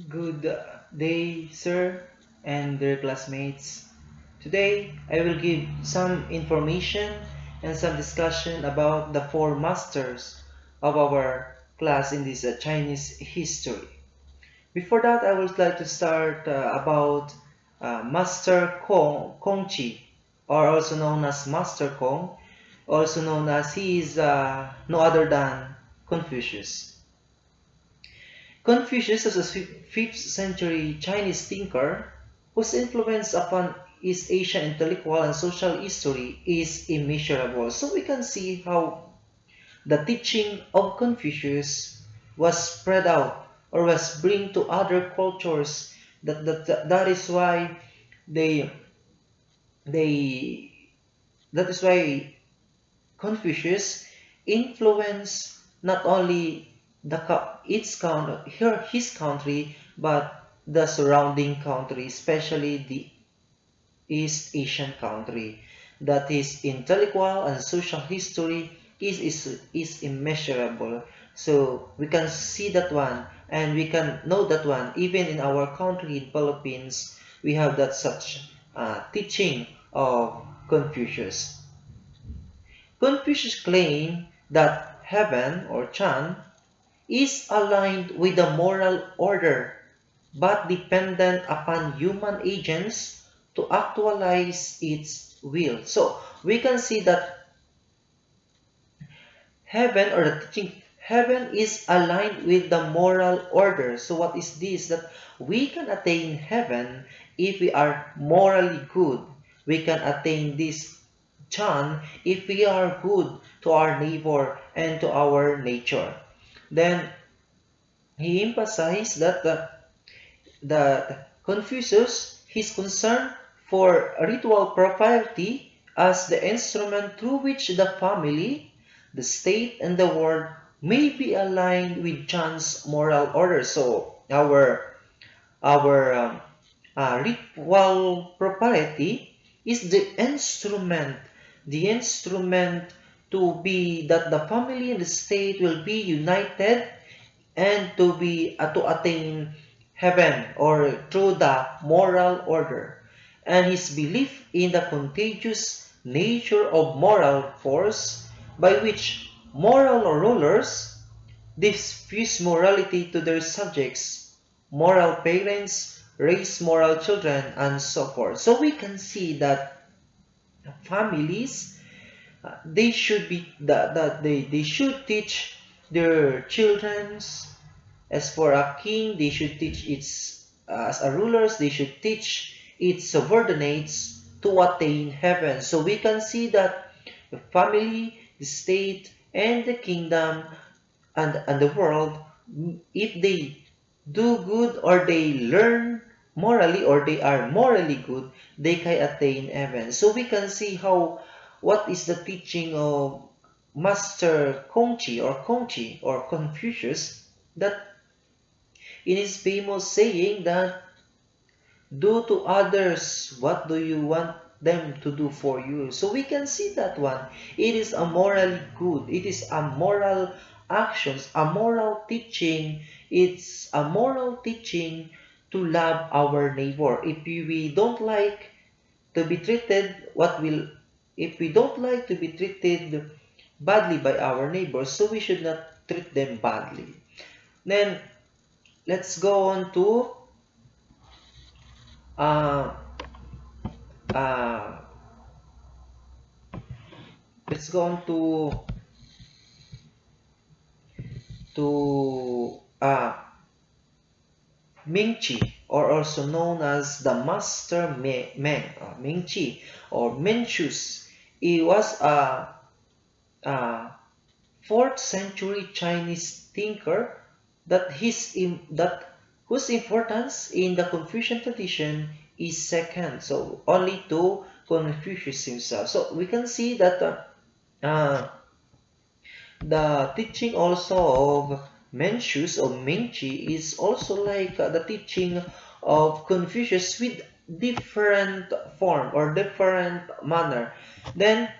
Good day, sir, and dear classmates. Today, I will give some information and some discussion about the four masters of our class in this Chinese history. Before that, I would like to start about Master Kongqi, or also known as Master Kong, also known as he is no other than Confucius. Confucius was a 5th century Chinese thinker whose influence upon East Asian intellectual and social history is immeasurable. So we can see how the teaching of Confucius was spread out or was bring to other cultures. That is why they they that is why Confucius influenced not only his country, but the surrounding country, especially the East Asian country. That his intellectual and social history is immeasurable. So we can see that one and we can know that one. Even in our country in Philippines, we have that such teaching of Confucius. Confucius claimed that heaven or Chan is aligned with the moral order but dependent upon human agents to actualize its will. So we can see that heaven or the teaching heaven is aligned with the moral order. So what is this? That we can attain heaven if we are morally good. We can attain this Chan if we are good to our neighbor and to our nature. Then he emphasized that the Confucius his concern for ritual propriety as the instrument through which the family, the state, and the world may be aligned with Chan's moral order. So our ritual propriety is the instrument to be that the family and the state will be united and to attain heaven or through the moral order, and his belief in the contagious nature of moral force by which moral rulers diffuse morality to their subjects, moral parents raise moral children, and so forth. So we can see that families they should be that they should teach their children's. As for a king, they should teach its, as a rulers, they should teach its subordinates to attain heaven. So we can see that the family, the state, and the kingdom and the world, if they do good or they learn morally or they are morally good, they can attain heaven. So we can see how what is the teaching of Master Kongqi or Confucius that in his famous saying that do to others what do you want them to do for you. So we can see that one. It is a morally good. It is a moral actions, a moral teaching. It's a moral teaching to love our neighbor. We don't like to be treated, what will if we don't like to be treated badly by our neighbors, so we should not treat them badly. Then let's go on to uh, uh, let's go on to Ming Chi, or also known as the Master Meng, Ming Chi, or Mencius. He was a 4th century Chinese thinker that whose importance in the Confucian tradition is second, so only to Confucius himself. So we can see that uh, the teaching also of Mencius or Mingchi is also like the teaching of Confucius with different form or different manner. Then,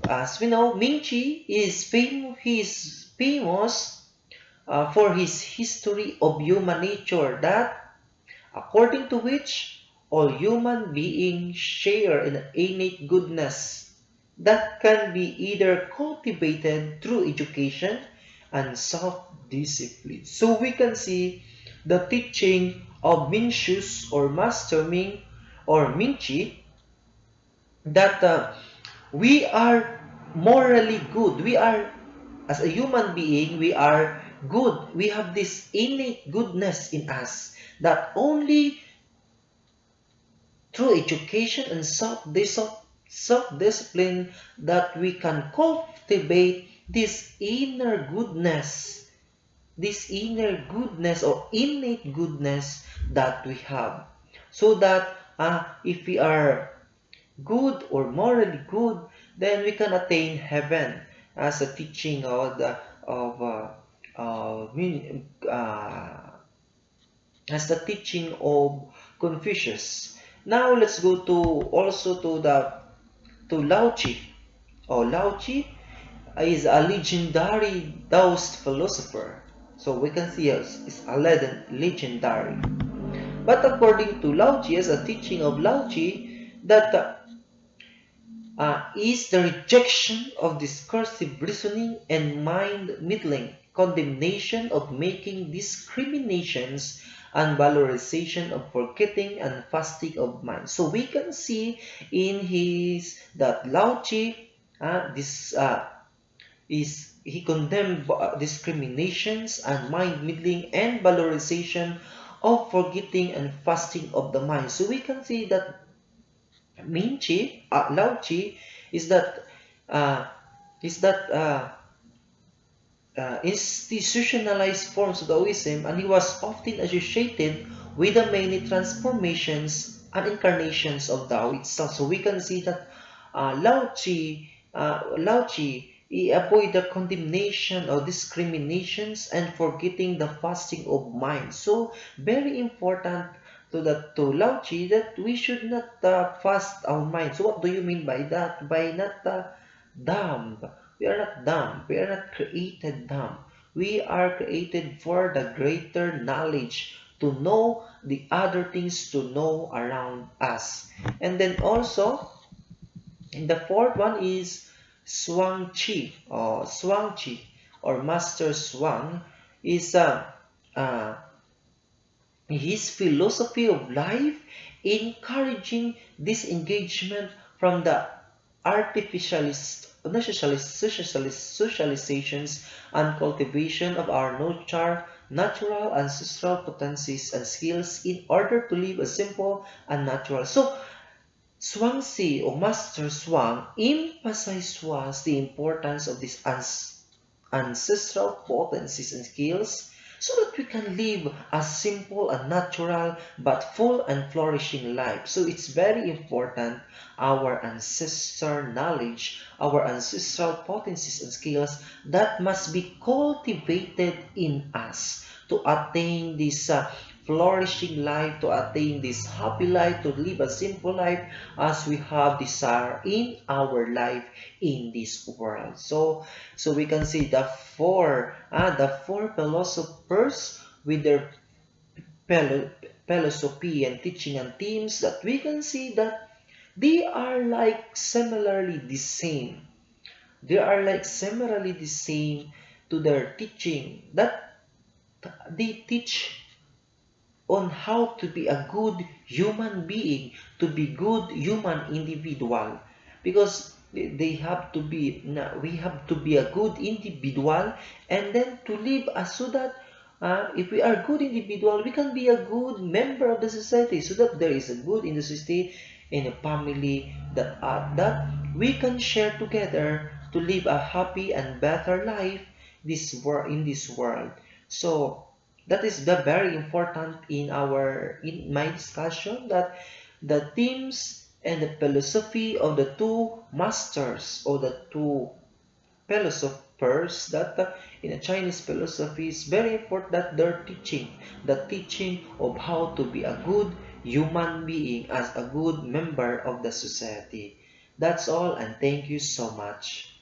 as we know, Mingchi he is famous for his history of human nature that according to which all human beings share in an innate goodness that can be either cultivated through education and self-discipline. So we can see the teaching of Mencius or Master Ming or Mingchi that we are morally good. We are, as a human being, we are good. We have this innate goodness in us that only through education and self-discipline that we can cultivate this inner goodness or innate goodness that we have. So that if we are good or morally good, then we can attain heaven as a teaching of the of as the teaching of Confucius. Now let's go to also to Lao Tzu. Lao Tzu is a legendary Taoist philosopher. So we can see is a legendary. But according to Lao Tzu, as a teaching of Lao Tzu, that is the rejection of discursive reasoning and mind meddling, condemnation of making discriminations, and valorization of forgetting and fasting of mind. So we can see in his that Lao Tzu, this is he condemned discriminations and mind meddling and valorization of forgetting and fasting of the mind. So we can see that Lao Tzu is that uh, is that institutionalized forms of Taoism, and he was often associated with the many transformations and incarnations of Tao itself. So we can see that Lao Tzu, he avoid the condemnation or discriminations and forgetting the fasting of mind. So very important to Lao Tzu that we should not fast our mind. So what do you mean by that? By not dumb. We are not dumb. We are not created dumb. We are created for the greater knowledge to know the other things to know around us. And then also, and the fourth one is Swang Chi or Master Swang is uh, his philosophy of life encouraging disengagement from the artificialist, socializations and cultivation of our natural ancestral potencies and skills in order to live a simple and natural. So Swansea or Master Swang emphasized the importance of these ancestral potencies and skills so that we can live a simple and natural but full and flourishing life. So it's very important our ancestor knowledge, our ancestral potencies and skills that must be cultivated in us to attain this flourishing life, to attain this happy life, to live a simple life as we have desire in our life in this world. So we can see the four philosophers with their philosophy and teaching and themes that we can see that they are like similarly the same. They are like similarly the same to their teaching that they teach on how to be a good human being, to be good human individual, because they have to be, we have to be a good individual, and then to live as so that if we are good individual, we can be a good member of the society, so that there is a good in the society, in a family that we can share together to live a happy and better life in this world. So that is the very important in my discussion, that the themes and the philosophy of the two masters or the two philosophers that in a Chinese philosophy is very important, that they're teaching the teaching of how to be a good human being as a good member of the society. That's all, and thank you so much.